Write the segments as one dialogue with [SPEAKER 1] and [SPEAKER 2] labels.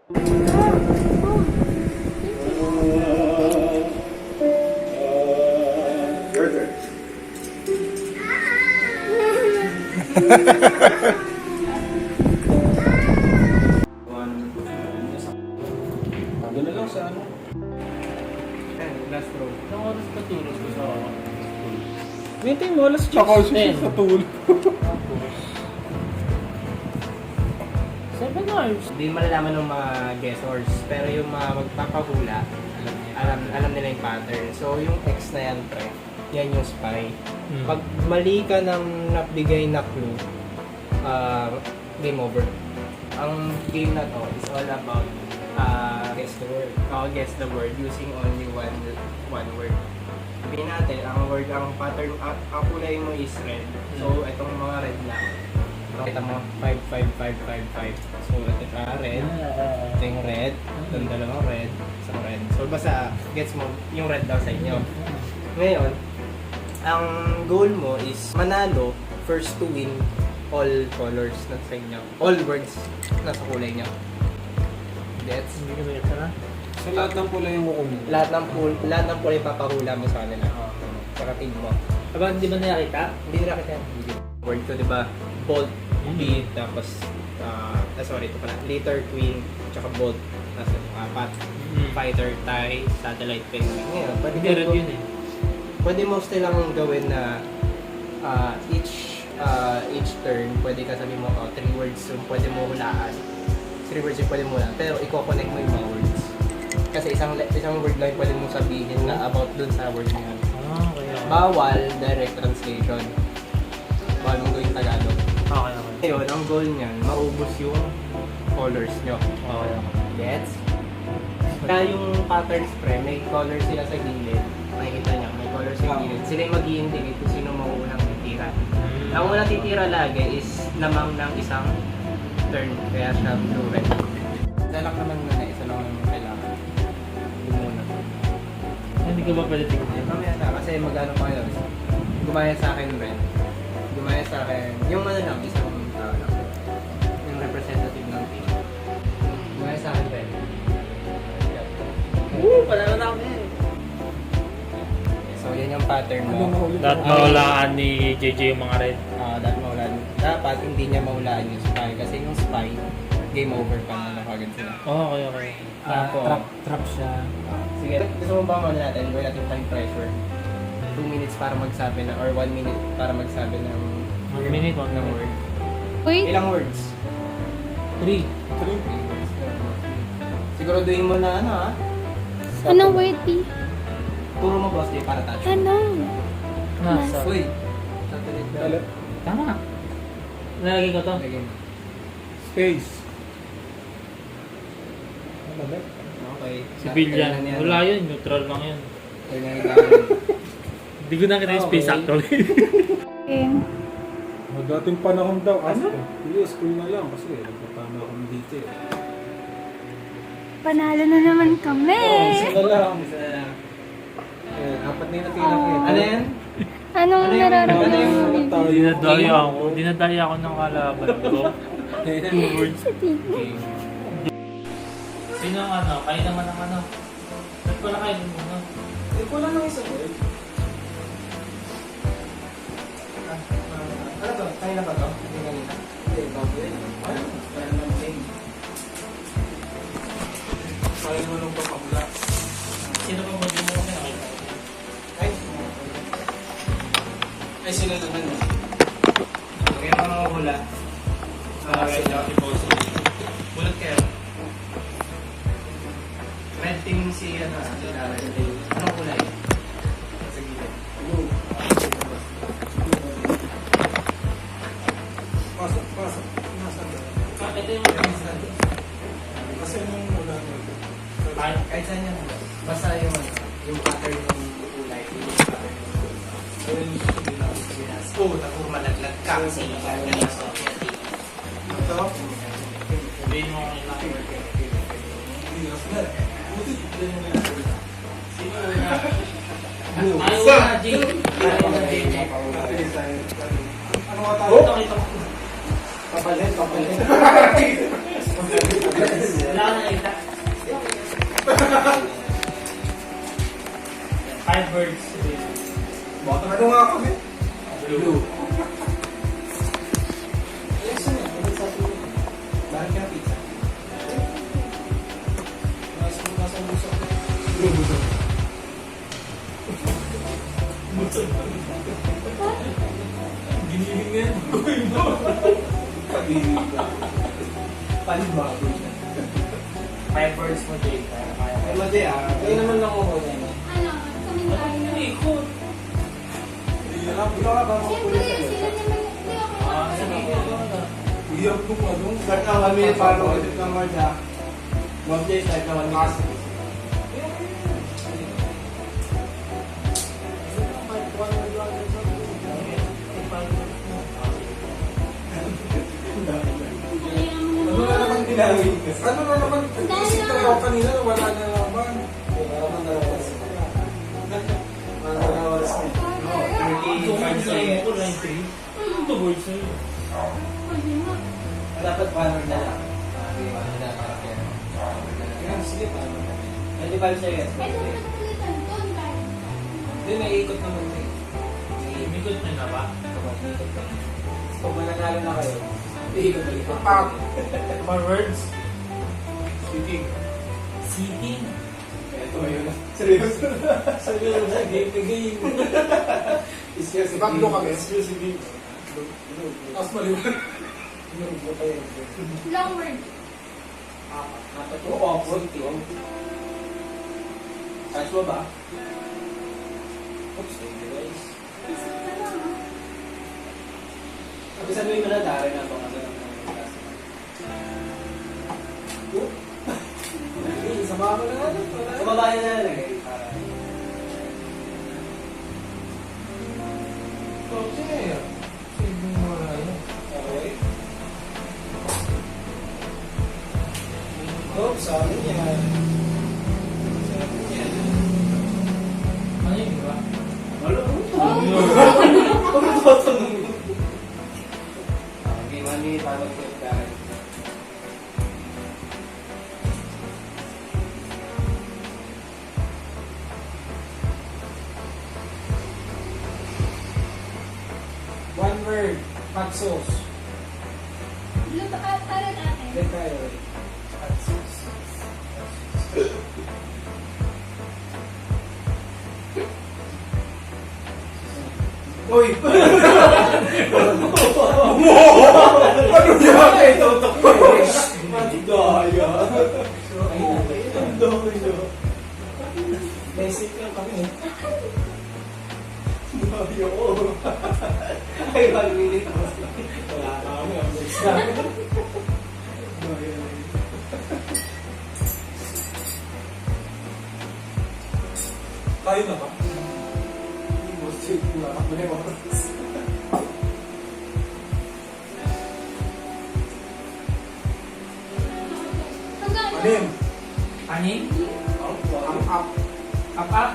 [SPEAKER 1] Doon na lang sa ano.
[SPEAKER 2] Last row. Ang oras pa tulog ko sa school.
[SPEAKER 1] Waiting mo, alas 10. Ako siya sa tulog.
[SPEAKER 2] 7 hours. Hindi malalaman ng mga guessors, pero yung mga magpapahula, alam nila yung pattern. So yung X na yan, pre, yan yung spy. Pag mali ka ng nabigay na clue, game over. Ang game na to is all about guess the word. Guess the word using only one word. Sabihin natin, ang pattern, ang kulay mo is red. So itong mga red lang. Kita mo, 5, 5, 5, 5, 5. So ito siya red. Ito yung red. Ito yung dalawang red. Isang red. So basta gets mo yung red daw sa inyo. Ngayon, ang goal mo is manalo first to win all colors na sa inyo. All words na sa kulay nyo. Gets? Hindi ka ba
[SPEAKER 1] Sa lahat ng pula yung kukunin.
[SPEAKER 2] Lahat ng kulay papahula mo sa kanila. Sa team mo.
[SPEAKER 3] Aba, hindi ba nakita?
[SPEAKER 2] Hindi nila kita. Word ko, di ba? Bolt, beat, tapos, sorry, ito pala. Letter, queen, tsaka bolt. Tapos yung apat. Fighter, tie, satellite, penguin. Ngayon,
[SPEAKER 3] Hindi red yun eh.
[SPEAKER 2] pwede mo silang gawin na each turn, pwede ka sabihin mo, 3 words yung pwede mo hulaan. 3 words yung pwede mo hulaan. Pero i-connect mo yung mga words. Kasi isang word lang yung pwede mo sabihin na about dun sa word na yun.
[SPEAKER 3] Okay.
[SPEAKER 2] Bawal direct translation. Bawal mong gawin Tagalog.
[SPEAKER 3] Okay.
[SPEAKER 2] Ngayon, ang goal niyan, maubos yung colors nyo.
[SPEAKER 3] Okay.
[SPEAKER 2] Gets? Kaya yung patterns, pre, may colors sila sa gilid. Makikita nyo, may colors sa gilid. Sila yung mag-i-indicate kung sino mauunang titira. Ang unang titira lagi is lamang ng isang turn. Kaya siya blue red. Isa lang naman muna, isa lang naman kailangan. Yung muna.
[SPEAKER 3] Hindi ka ba pwede tingnan?
[SPEAKER 2] Mamaya na, kasi mag-ano pa kayo. Gumaya sa akin red. Gumaya sa akin, yung ano lang, isang tao lang. Yung representative ng team. Gumaya sa akin red.
[SPEAKER 3] Panalo na kami.
[SPEAKER 2] So, yan yung pattern mo.
[SPEAKER 3] Dapat mawalaan ni JJ yung mga red.
[SPEAKER 2] Dapat hindi niya mahulaan yung spy. Kasi yung spy, game over pa na kagad sila.
[SPEAKER 3] Okay. Trap siya.
[SPEAKER 2] Sige, gusto mo ba muna natin? Gawin natin time pressure. 2 minutes para magsabi na, or 1 minute para magsabi ng
[SPEAKER 3] 1 minute, 1
[SPEAKER 2] ng word.
[SPEAKER 4] Wait,
[SPEAKER 2] Ilang words?
[SPEAKER 3] 3.
[SPEAKER 2] 3 words. Siguraduhin mo na ano ha?
[SPEAKER 4] anong word B?
[SPEAKER 2] Turo mo boss para touch.
[SPEAKER 4] Ano?
[SPEAKER 3] Nasa.
[SPEAKER 2] Uy! Satellite bell.
[SPEAKER 3] Tama. Nalagay ko to.
[SPEAKER 2] Lagyan mo.
[SPEAKER 1] Space. Ano ba?
[SPEAKER 2] Okay.
[SPEAKER 3] Civilian.
[SPEAKER 2] Kailan yan?
[SPEAKER 3] Wala yun. Neutral lang yun.
[SPEAKER 2] Kailan yan?
[SPEAKER 3] Hindi ko nakita yung space
[SPEAKER 2] Okay.
[SPEAKER 3] actually.
[SPEAKER 4] Okay.
[SPEAKER 1] Dating panahon daw. Ano? School na lang kasi nagpapama kami dito eh.
[SPEAKER 4] Panalo na naman kami.
[SPEAKER 1] Isa na lang.
[SPEAKER 2] Isa na lang.
[SPEAKER 1] Apat na yung natira ko eh.
[SPEAKER 2] Ano yan?
[SPEAKER 4] Anong
[SPEAKER 2] Ano yung-
[SPEAKER 4] nararamdaman mo?
[SPEAKER 3] Dinadaya ako ng kalaban ko. 2 words.
[SPEAKER 2] Okay.
[SPEAKER 3] Sino ang ano? Kayo naman ang ano? Ba't pala kayo muna?
[SPEAKER 1] Eh, wala nang isang word.
[SPEAKER 2] Ano to? Kaya na ba to? Hindi kanina.
[SPEAKER 1] Hindi, bago eh. Ano?
[SPEAKER 2] Kaya naman same.
[SPEAKER 1] Kaya mo nung papakula.
[SPEAKER 3] Sino ba mo din mo kami nakita?
[SPEAKER 2] Ay, sila naman. Kaya mga hula. Right now, bulat kayo. Red team si ano, si Lara. Anong kulay? Sa gilid.
[SPEAKER 1] Blue. Pasok. Nasaan ba?
[SPEAKER 3] Ito yung
[SPEAKER 1] Kasi nung wala na.
[SPEAKER 2] Kahit saan yan. Basta yung pattern ng kulay. Yung pattern ng kulay.
[SPEAKER 1] Ayun, hindi na.
[SPEAKER 2] Oh, tapos malaglag ka. Sino ba?
[SPEAKER 1] Ito?
[SPEAKER 3] sabihin mo kung ilang word.
[SPEAKER 1] Hindi na sila. Buti, hindi mo na.
[SPEAKER 3] Sino na?
[SPEAKER 1] Blue.
[SPEAKER 3] Ayaw na, Jay. Ayaw na, Jay.
[SPEAKER 1] Ano ka tayo?
[SPEAKER 3] Ito.
[SPEAKER 1] Papalit.
[SPEAKER 3] Wala ka na words.
[SPEAKER 1] Baka ano nga kami?
[SPEAKER 3] Blue.
[SPEAKER 2] Bakit ka na pizza?
[SPEAKER 1] Nasa busa. Giniling nga yan.
[SPEAKER 2] Palibago siya.
[SPEAKER 3] 5 words mo, Jay. Para kaya.
[SPEAKER 2] Ay, mati kayo naman lang ako yan.
[SPEAKER 4] Ano, kaming tayo.
[SPEAKER 3] Ikot.
[SPEAKER 1] Hirap. Hirap ka ba?
[SPEAKER 4] Siyempre, sila naman, hindi ako
[SPEAKER 3] Sige,
[SPEAKER 4] makakalaga.
[SPEAKER 1] Hirap nung ano.
[SPEAKER 2] Start na 1 minute para mag-isip ng words ha. Bob Jay, start na 1 minute.
[SPEAKER 1] Ano na naman ginawin? Ano na naman? Isip na ako kanina, wala na naman.
[SPEAKER 3] Ito, line 3. Ito, words na yun.
[SPEAKER 4] Pwede nga.
[SPEAKER 2] Dapat paano na lang. Paano na para kaya. Kaya sige paano na. Hindi pa siya yan.
[SPEAKER 4] Pwede mo nagpalitan doon, guys.
[SPEAKER 2] Hindi, naiikot naman eh.
[SPEAKER 3] Imikot na na ba?
[SPEAKER 2] Pag mananalo na kayo, iikot na ito.
[SPEAKER 1] Pag.
[SPEAKER 3] 4 words.
[SPEAKER 1] Sitting.
[SPEAKER 3] Sitting.
[SPEAKER 2] Ito yun. Seryoso. Seryoso sa game to game. Excuse me.
[SPEAKER 1] Baklo kami.
[SPEAKER 2] Excuse me.
[SPEAKER 1] Tapos maliwan.
[SPEAKER 4] Long word.
[SPEAKER 2] Apat ko. Awkward. Catch mo ba? Oops, thank you guys.
[SPEAKER 4] Isa ka lang, ah.
[SPEAKER 2] Sabi sabihin mo na dari na ito kasi ng klase.
[SPEAKER 1] Sa mga na nga.
[SPEAKER 2] Sa babae na nalagay. Para...
[SPEAKER 1] Okay. Sige mo na yun.
[SPEAKER 2] Okay. Oops, sabi niya. Sabi niya.
[SPEAKER 3] Ano yun, di ba?
[SPEAKER 2] Wala. Okay, 1 minute para mag-get tayo. One word, hot sauce.
[SPEAKER 4] Luto ka, para natin.
[SPEAKER 2] Get tayo. Hot sauce.
[SPEAKER 1] Uy!
[SPEAKER 2] Ano yan? Tutok ko eh. Daya. Ang daya. Basic lang kami. Daya ko. Ay, 1 minute. Wala kami. Ang next namin.
[SPEAKER 1] Tayo na ba?
[SPEAKER 4] Hanggang
[SPEAKER 1] Anim.
[SPEAKER 3] Anin?
[SPEAKER 1] Ang up.
[SPEAKER 3] Apa?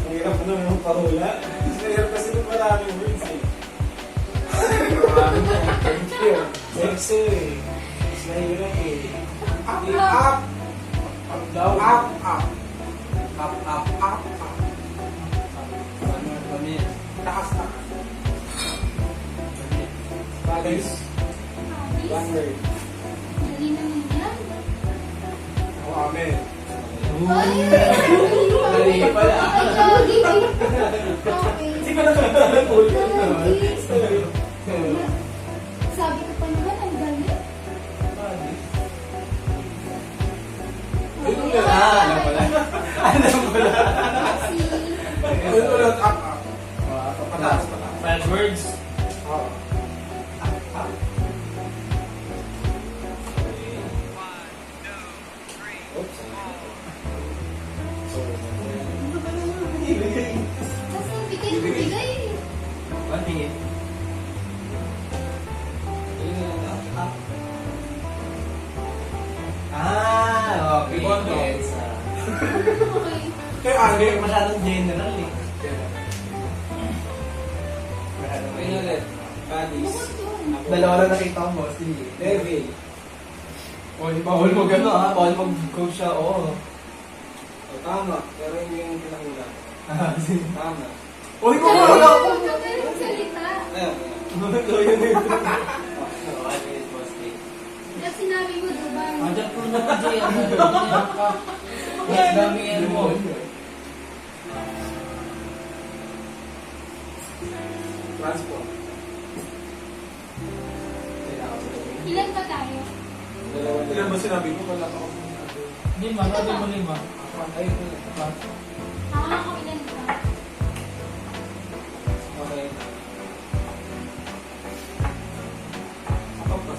[SPEAKER 1] Ang hirap na yung parula. Mahirap kasi nung maraming words eh.
[SPEAKER 2] Thank you. Sexy eh. Mas nahirap eh.
[SPEAKER 1] Up, up.
[SPEAKER 2] Up daw.
[SPEAKER 1] Up, up.
[SPEAKER 2] Up, up, up, up. One word, 1 minute.
[SPEAKER 1] Takas, takas.
[SPEAKER 2] Bagis.
[SPEAKER 4] Habis.
[SPEAKER 2] 1 word.
[SPEAKER 4] Dali naman yan.
[SPEAKER 1] Ako, amen.
[SPEAKER 4] Ay!
[SPEAKER 2] Dali pala.
[SPEAKER 4] Ay, Jogi. Okay.
[SPEAKER 2] Hindi ko nakakala po yun.
[SPEAKER 4] Sabi ko pa naman, ang galing.
[SPEAKER 1] Ayun ulit.
[SPEAKER 2] Alam pala. Alam pala.
[SPEAKER 4] Si...
[SPEAKER 1] Ayun ulit, up, up. Pataas, pataas.
[SPEAKER 3] 5 words.
[SPEAKER 1] Oo.
[SPEAKER 2] Oops.
[SPEAKER 4] Basta bigay mo, bigay.
[SPEAKER 2] 1 minute. Ah, okay.
[SPEAKER 1] Bondo.
[SPEAKER 2] Yes.
[SPEAKER 4] Okay.
[SPEAKER 1] Kaya
[SPEAKER 2] Sabi
[SPEAKER 1] anim.
[SPEAKER 2] masyadong general eh. Ayun ulit. Badis.
[SPEAKER 4] Bukod doon.
[SPEAKER 2] Dalawa na nakita ko mostly. Devil.
[SPEAKER 1] O, di ba?
[SPEAKER 2] Bawal mo gano'n ha. Bawal mag-coach siya. Oo.
[SPEAKER 1] Tama, pero hindi yung pinahula. Tama.
[SPEAKER 5] Uy,
[SPEAKER 4] Pero
[SPEAKER 5] wala ako!
[SPEAKER 4] pero salita.
[SPEAKER 1] Ayun.
[SPEAKER 5] Ito yun eh.
[SPEAKER 4] Kasi sinabi mo, diba?
[SPEAKER 3] Ajak ko na ka, Jay. Ang dami yan mo.
[SPEAKER 1] Transport.
[SPEAKER 4] Ilan pa tayo?
[SPEAKER 1] Dalawa na. Ilan ba sinabi ko? Wala pa ako.
[SPEAKER 3] Lima, sabi mo lima.
[SPEAKER 1] Ay, wala.
[SPEAKER 4] Ako ilan pa?
[SPEAKER 1] Okay. Ako pa.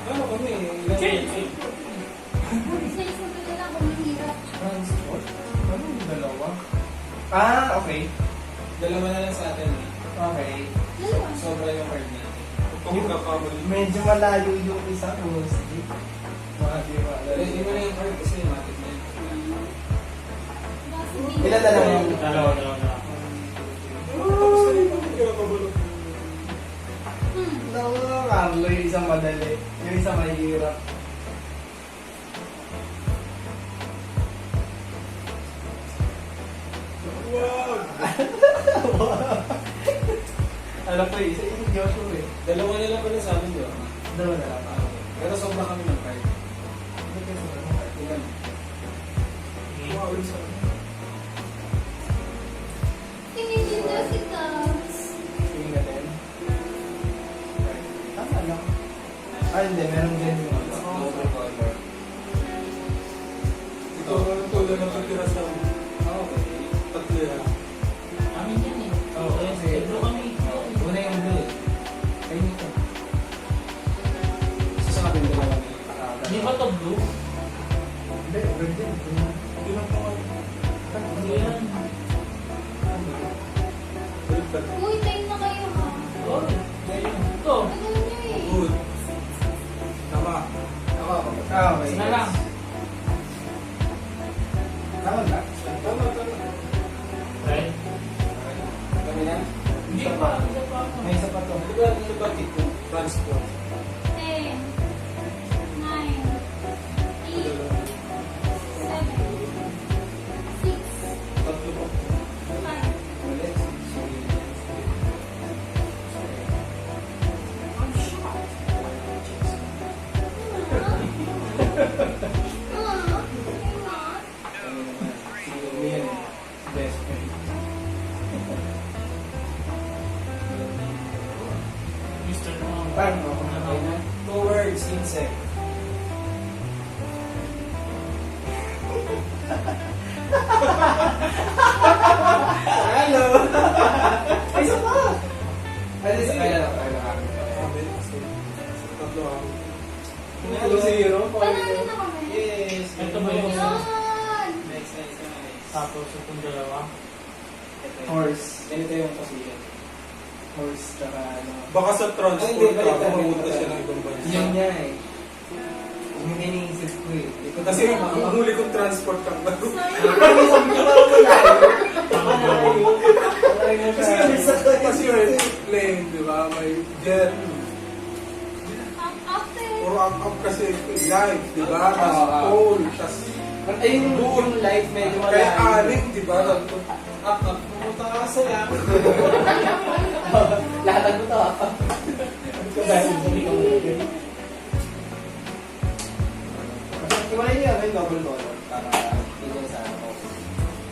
[SPEAKER 1] Ano kami?
[SPEAKER 4] Sa isang ka lang kung mahirap.
[SPEAKER 1] Transport? Ano yung dalawa?
[SPEAKER 5] Ah, okay.
[SPEAKER 1] Dalawa na lang sa atin.
[SPEAKER 5] Okay.
[SPEAKER 4] Dalawa.
[SPEAKER 1] Sobra yung card natin. Kung kakamali.
[SPEAKER 5] Medyo malayo yung isa ko. Sige. Hindi
[SPEAKER 1] Hindi mo na yung card kasi matik na yun.
[SPEAKER 4] Basta hindi.
[SPEAKER 5] Ilan na lang yung
[SPEAKER 3] Dalawa.
[SPEAKER 1] Tapos na yung pinakabulok.
[SPEAKER 5] No, Carlo, yung isang madali. Yung isang mahirap.
[SPEAKER 1] Wow!
[SPEAKER 5] Alam ko isa yung Joshua eh.
[SPEAKER 1] Dalawa na lang pala sa amin, di ba?
[SPEAKER 5] Dalawa na lang.
[SPEAKER 1] Pero sobra kami ng card. Ilan? Wow, isa.
[SPEAKER 4] Tingin din na si Tabs.
[SPEAKER 5] Tingin natin. Tama lang. Ah, hindi. Meron din yung
[SPEAKER 1] Double color. Ito, ang tulad ng pagtira sa okay. Tatlo yan.
[SPEAKER 3] Amin yan eh.
[SPEAKER 5] Oo,
[SPEAKER 3] Kaya
[SPEAKER 5] sige.
[SPEAKER 3] sa kami.
[SPEAKER 5] Una yung blue. Ayun ito.
[SPEAKER 1] Isa sa akin, dalawa na lang.
[SPEAKER 3] Hindi ba ito blue?
[SPEAKER 5] Hindi, red din.
[SPEAKER 1] Hindi lang po kayo.
[SPEAKER 3] Hindi yan.
[SPEAKER 4] Uy, time na kayo ha.
[SPEAKER 3] Oh, ito.
[SPEAKER 4] Ano nyo eh?
[SPEAKER 1] Good. Tama.
[SPEAKER 5] Ako. Ah, okay.
[SPEAKER 3] Isa na lang.
[SPEAKER 5] Tama ba?
[SPEAKER 1] Tama, tama.
[SPEAKER 3] Right?
[SPEAKER 1] Kami na?
[SPEAKER 3] Hindi pa. Isa pa.
[SPEAKER 5] May isa pa to.
[SPEAKER 1] Ano ba ano ba tipo? Transport.
[SPEAKER 4] 10, 9, 8, 7, 6,
[SPEAKER 1] Tatlo po.
[SPEAKER 4] 5.
[SPEAKER 1] Ulit.
[SPEAKER 5] Yan. Best friend.
[SPEAKER 3] Mr.
[SPEAKER 5] Paano ako na na?
[SPEAKER 1] 2 words, insect.
[SPEAKER 5] Hello! Ay, isa pa! Ay, isa pa.
[SPEAKER 1] Sabi, kasi tatlo ako. Ano zero?
[SPEAKER 4] Panalo na kami.
[SPEAKER 1] Yes.
[SPEAKER 3] Ito ba yung-
[SPEAKER 4] Yan!
[SPEAKER 1] Next, next, next.
[SPEAKER 3] Tapos itong dalawa.
[SPEAKER 5] Horse.
[SPEAKER 1] Ganito yung position.
[SPEAKER 5] Horse, tsaka ano.
[SPEAKER 1] Baka sa
[SPEAKER 5] Ay,
[SPEAKER 1] transport
[SPEAKER 5] hindi,
[SPEAKER 1] ka,
[SPEAKER 5] baliktad,
[SPEAKER 1] pumunta
[SPEAKER 5] baliktad.
[SPEAKER 1] siya ng ibang bansa.
[SPEAKER 5] Yun niya eh. Yung iniisip ko eh.
[SPEAKER 1] Kasi ang huli kong transport ka ba?
[SPEAKER 5] Sabi ko ba wala
[SPEAKER 1] Kasi yung plane, di ba? May jet.
[SPEAKER 4] After.
[SPEAKER 1] Puro up kasi live, di ba?
[SPEAKER 5] Oo,
[SPEAKER 1] Tapos
[SPEAKER 5] oo.
[SPEAKER 1] pole, tas
[SPEAKER 5] Ayun yung life medyo
[SPEAKER 1] kaya
[SPEAKER 5] malayo.
[SPEAKER 1] anik, di ba? Up, pumunta ka sa lang.
[SPEAKER 5] Lahat ng buto. Dahil hindi ka muli. Iwalay niyo yung double color para hindi sa ako.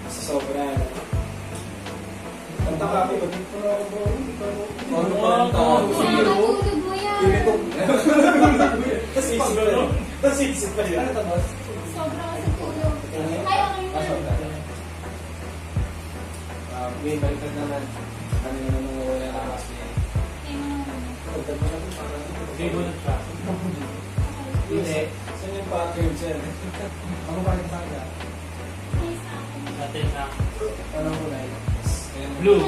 [SPEAKER 1] Sa sobra. Kanta ka ako, ba't ko na ako ba? Hindi ka ako. Ano pa rin tao?
[SPEAKER 4] Nakakatulog mo yan.
[SPEAKER 1] Hindi ko. Tapos isip pa yun. Tapos isip pa yun.
[SPEAKER 5] Ano to, boss?
[SPEAKER 4] Sobra ka sa tulog. Ay, okay na.
[SPEAKER 5] Pasok na. May baliktad naman. Ano yung namumula na kasi.
[SPEAKER 4] Ay, mga
[SPEAKER 1] Pagdag mo na ito para.
[SPEAKER 3] Hindi ko na siya.
[SPEAKER 5] Hindi.
[SPEAKER 1] Saan yung pattern dyan?
[SPEAKER 5] Ako pa rin sa kanya.
[SPEAKER 4] Ay, sa akin.
[SPEAKER 3] Natin na.
[SPEAKER 5] Anong kulay?
[SPEAKER 3] Blue.
[SPEAKER 4] Ano?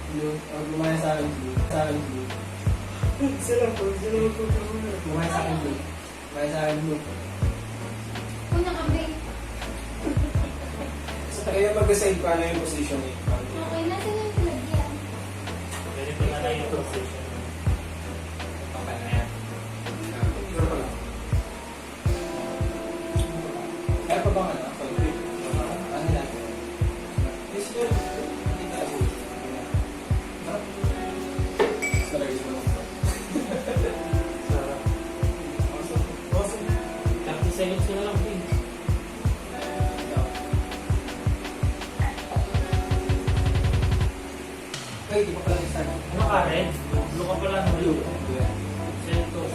[SPEAKER 5] Blue. O lumaya sa akin blue. Sa akin blue.
[SPEAKER 1] Sila po, sila po.
[SPEAKER 5] Lumaya sa akin blue. Lumaya sa akin blue.
[SPEAKER 4] Una kami.
[SPEAKER 1] Kaya mag-decide paano yung position eh.
[SPEAKER 4] Okay, nasa yung lagyan.
[SPEAKER 3] Ganito na lang yung position.
[SPEAKER 2] Okay na yan.
[SPEAKER 1] Pero
[SPEAKER 3] Ano ka pala ng blue? Sentos.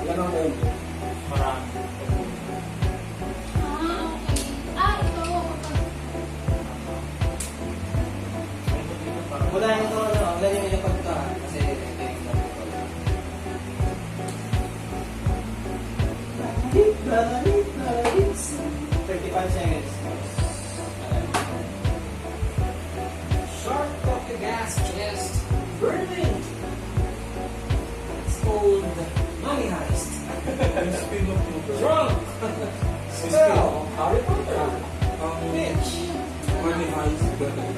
[SPEAKER 5] Ilan ang meron?
[SPEAKER 3] Marami.
[SPEAKER 4] Ah, okay. Ah, ito.
[SPEAKER 5] Wala yung ito, wala yung ilapag ka. Kasi ito yung ilapag ko. 35 seconds. Shark of the gas chest. Burning. It's called Money Heist.
[SPEAKER 1] Spin-off mo ba?
[SPEAKER 5] Drunk. Spell. Harry Potter. Bitch.
[SPEAKER 1] Money Heist, ganun.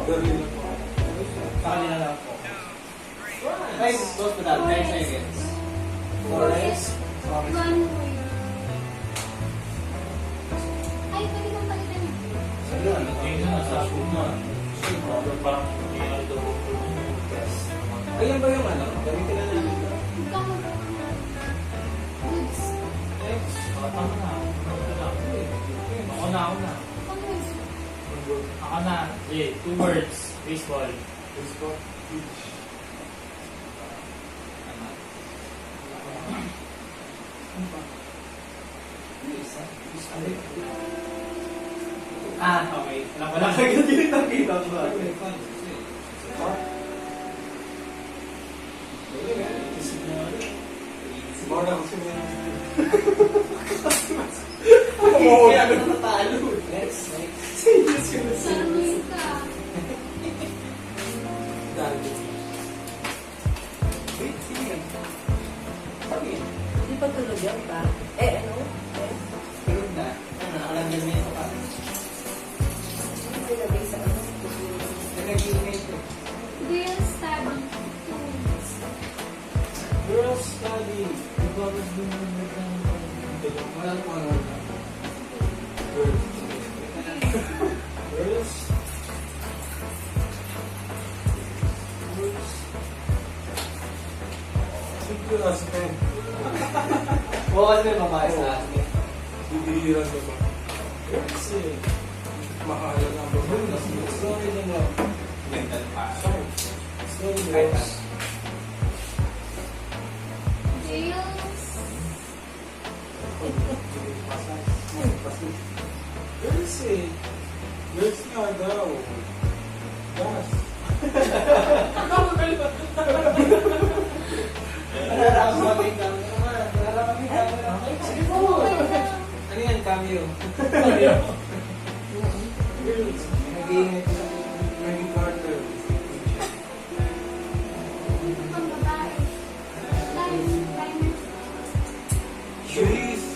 [SPEAKER 1] Ganun lang po.
[SPEAKER 5] Sa kanila lang po. Guys, close to that. 10 seconds. Forest.
[SPEAKER 4] One way. Ay, pwede kang palitan yun.
[SPEAKER 5] Sige lang.
[SPEAKER 3] Hindi na, nasa school na. Parang hindi na ito.
[SPEAKER 5] Ayan ba yung ano? Gamitin na namin ito.
[SPEAKER 4] Huwag kang goods.
[SPEAKER 5] Next.
[SPEAKER 3] Tama na. Ako na.
[SPEAKER 4] Pang goods.
[SPEAKER 3] Ako na. Eh, 2 words. Baseball.
[SPEAKER 1] Baseball, beach.
[SPEAKER 5] Ah, okay. Wala ka ganyan ang kita ba?
[SPEAKER 1] Mora kasi may
[SPEAKER 5] Kaya ako natatalo. Next. Serious ka na.
[SPEAKER 4] Sarili ka.
[SPEAKER 5] Dali. Wait, sige yan. Sabi yan.
[SPEAKER 6] Hindi pa tulog yan ba? Eh, ano? Eh,
[SPEAKER 5] Tulog na. Ano, nakalandan mo yung pa.
[SPEAKER 6] hindi nilagay sa ano?
[SPEAKER 5] Nag-ingay ko.
[SPEAKER 4] Will study. Tools.
[SPEAKER 5] Girls study. Walang kung ano. Girls.
[SPEAKER 1] simple as pen.
[SPEAKER 5] Bukas na yung babae sa akin.
[SPEAKER 1] Bibihiran ko ba? Kasi mahalan ang babae.
[SPEAKER 5] Story na mo. Mental pa. Story
[SPEAKER 1] Kahit
[SPEAKER 5] na.
[SPEAKER 4] Jails.
[SPEAKER 1] Girls eh. Girls nga daw. Gas.
[SPEAKER 5] Nararamdaman ka naman. Nararamdaman ka naman. Sige po. Ano yan, cameo?
[SPEAKER 1] Girls.
[SPEAKER 5] Nag-iingay ko lang.
[SPEAKER 1] Maging Carter.
[SPEAKER 4] Ang babae. Life. Timer.
[SPEAKER 1] Cheese.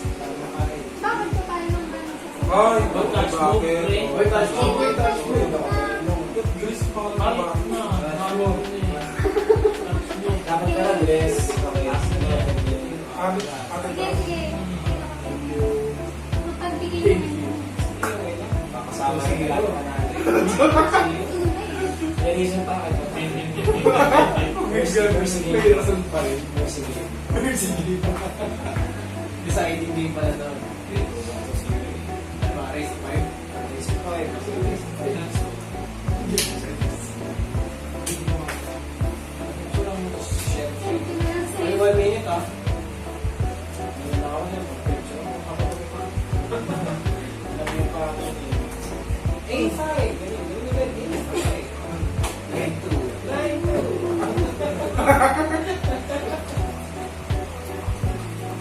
[SPEAKER 4] Bakit ka tayo ng gano'n sa
[SPEAKER 1] Ay,
[SPEAKER 3] Wait, touch mo,
[SPEAKER 1] bakit?
[SPEAKER 3] pre.
[SPEAKER 5] Wait, touch mo. Wait, touch mo.
[SPEAKER 1] Girls pa ka
[SPEAKER 3] Ay,
[SPEAKER 1] ba?
[SPEAKER 3] na. Ano
[SPEAKER 5] Dapat ka lang, bless. Okay.
[SPEAKER 1] Abit,
[SPEAKER 4] Sige, sige. Mapagbigay
[SPEAKER 1] Thank
[SPEAKER 4] naman
[SPEAKER 1] you.
[SPEAKER 4] yun.
[SPEAKER 5] Kasama yung lahat pa natin.
[SPEAKER 4] Tunay.
[SPEAKER 5] Reason pa kayo.
[SPEAKER 1] May rason pa rin.
[SPEAKER 5] Deciding day pala doon. Race 5. Race 5.
[SPEAKER 4] Thank you na sa
[SPEAKER 5] Ay, 1 minute ah. Ano na ako yan? Alam mo pa ako yun. 8-5. Ganyan. 9-2.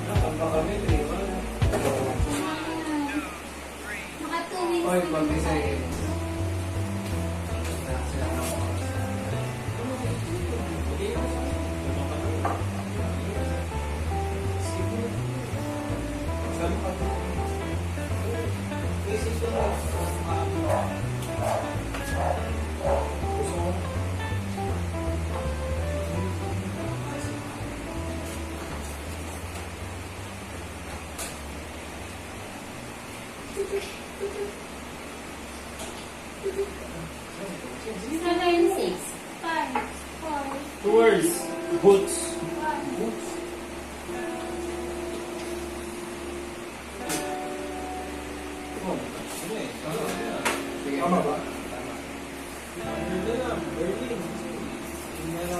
[SPEAKER 5] Nakamba kami, 3-1.
[SPEAKER 4] Mga 2 minutes.
[SPEAKER 5] Oy,
[SPEAKER 4] na
[SPEAKER 5] pag
[SPEAKER 4] lang
[SPEAKER 5] isa
[SPEAKER 4] tayo.
[SPEAKER 5] eh.
[SPEAKER 4] Seven, 6, 5, 4,
[SPEAKER 3] 2 words. Boots.
[SPEAKER 4] 1.
[SPEAKER 1] Tama ba? Tama. Berlin.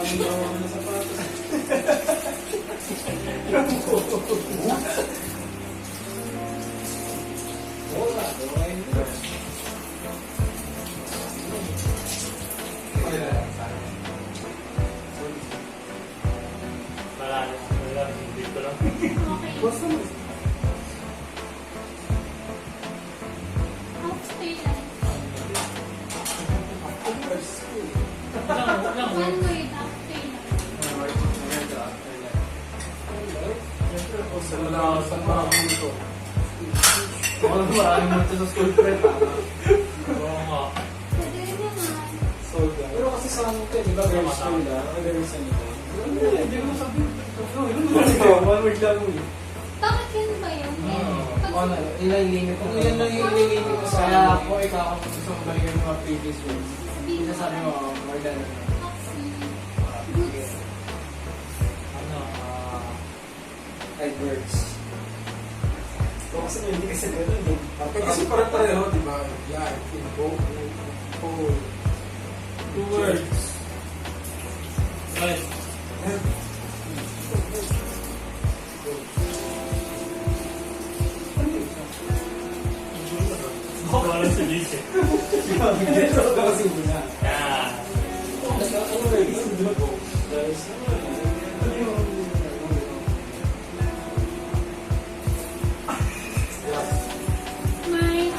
[SPEAKER 1] maraming gawa na sapatos.
[SPEAKER 5] Wala, gawa yun.
[SPEAKER 3] Wala, hindi ko lang.
[SPEAKER 4] Okay.
[SPEAKER 5] Basta mo.
[SPEAKER 4] Half stay lang.
[SPEAKER 3] Lang,
[SPEAKER 4] One word, half stay lang.
[SPEAKER 5] Sa wala ako sa mga mundo. Maraming mundo sa school friend.
[SPEAKER 3] Oo nga.
[SPEAKER 4] Pwede rin naman.
[SPEAKER 5] Pero kasi sa amin ko, di ba, girls school na, ang galing sa nito. Hindi ko sabihin. One word lang mo eh.
[SPEAKER 4] Bakit yun ba yun?
[SPEAKER 5] Ano, ilang limit ko. Ilan lang yung limit ko sa ako, ikaw ako gusto ko balikan yung mga previous words. Sabi mo, more than
[SPEAKER 4] Goods.
[SPEAKER 3] Ano,
[SPEAKER 5] words. O kasi hindi kasi gano'n eh.
[SPEAKER 1] Kasi pare-pareho, di ba? Yan, info, info.
[SPEAKER 3] 2 words. Right. Wala si Lise.
[SPEAKER 5] Ito kasi muna.
[SPEAKER 3] Yan.
[SPEAKER 5] Ano ba yung guys? Ano yung
[SPEAKER 4] Mine.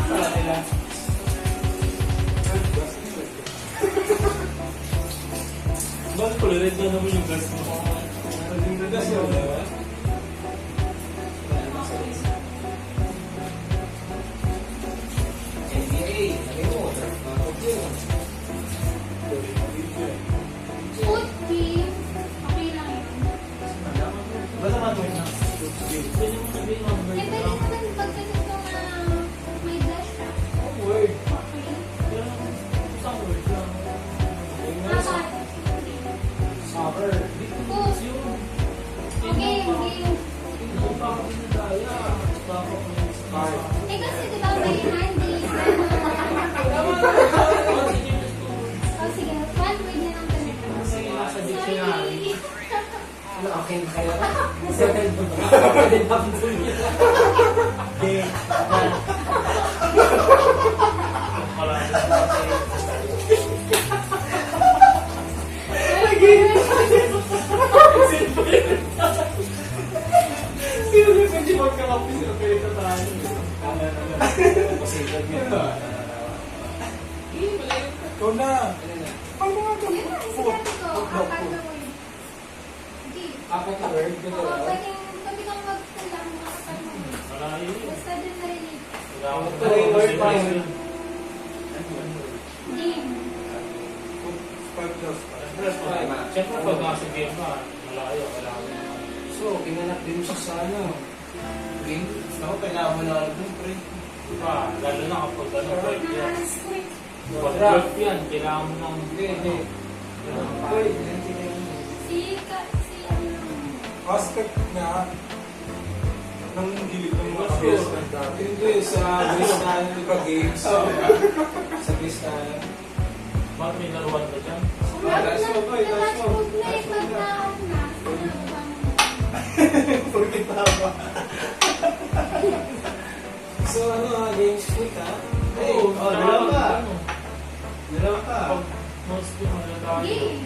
[SPEAKER 3] Bakit pala red na naman yung gas mo?
[SPEAKER 5] gas yun, di ba? NBA, sabi mo, draft na ako yun.
[SPEAKER 4] Food team. Okay lang yun.
[SPEAKER 5] Ba naman mo na?
[SPEAKER 3] Pwede mo sabihin mo.
[SPEAKER 4] Eh, pwede naman pag ganito na may dash ka.
[SPEAKER 5] Word.
[SPEAKER 4] Okay.
[SPEAKER 3] Isang word lang.
[SPEAKER 4] Apat.
[SPEAKER 5] Soccer.
[SPEAKER 4] Food. Okay, game. Eh, kasi diba may handy. Oh, sige. One word na lang talaga.
[SPEAKER 3] Sa dictionary.
[SPEAKER 5] Ano, akin kaya? Sino na pwede magkakapis na pwede tayo? Kasi yun ba?
[SPEAKER 1] Ikaw na. Paano nga ito?
[SPEAKER 4] Yun na, sinabi ko. Apat na word. Okay.
[SPEAKER 5] Apat na word,
[SPEAKER 4] Oo,
[SPEAKER 5] gano'n.
[SPEAKER 4] pwede kang magtala ng mga apat na word.
[SPEAKER 3] Malayo.
[SPEAKER 4] Basta din narinig.
[SPEAKER 3] Wala akong
[SPEAKER 5] Ito yung word pa yun.
[SPEAKER 4] Game.
[SPEAKER 1] 5 plus 5.
[SPEAKER 3] Siyempre pag nasa game ka, malayo. Kailangan mo.
[SPEAKER 5] So, pinanap din siya sa ano. Game. Ako, kailangan mo na alam dun, pre.
[SPEAKER 3] Diba? Lalo na kapag ano, break yan.
[SPEAKER 4] Nakalas ko eh.
[SPEAKER 3] Pag break yan, kailangan mo ng...
[SPEAKER 5] Hindi. Uy, nandiyan yun.
[SPEAKER 4] Si ano.
[SPEAKER 1] Aspect na ng gilid ng mga
[SPEAKER 5] Gusto.
[SPEAKER 1] kabes ng dati.
[SPEAKER 5] Hindi, sa Gristan, games. Sa Gristan.
[SPEAKER 3] Bakit may laruan ka dyan?
[SPEAKER 5] Last mo ba? Last mo.
[SPEAKER 4] Pag naon na.
[SPEAKER 5] Forget ba? So, ano, games week, ha? Hey, dalawa ka. Dalawa ka.
[SPEAKER 3] Pag mostly malalayo.
[SPEAKER 4] Game.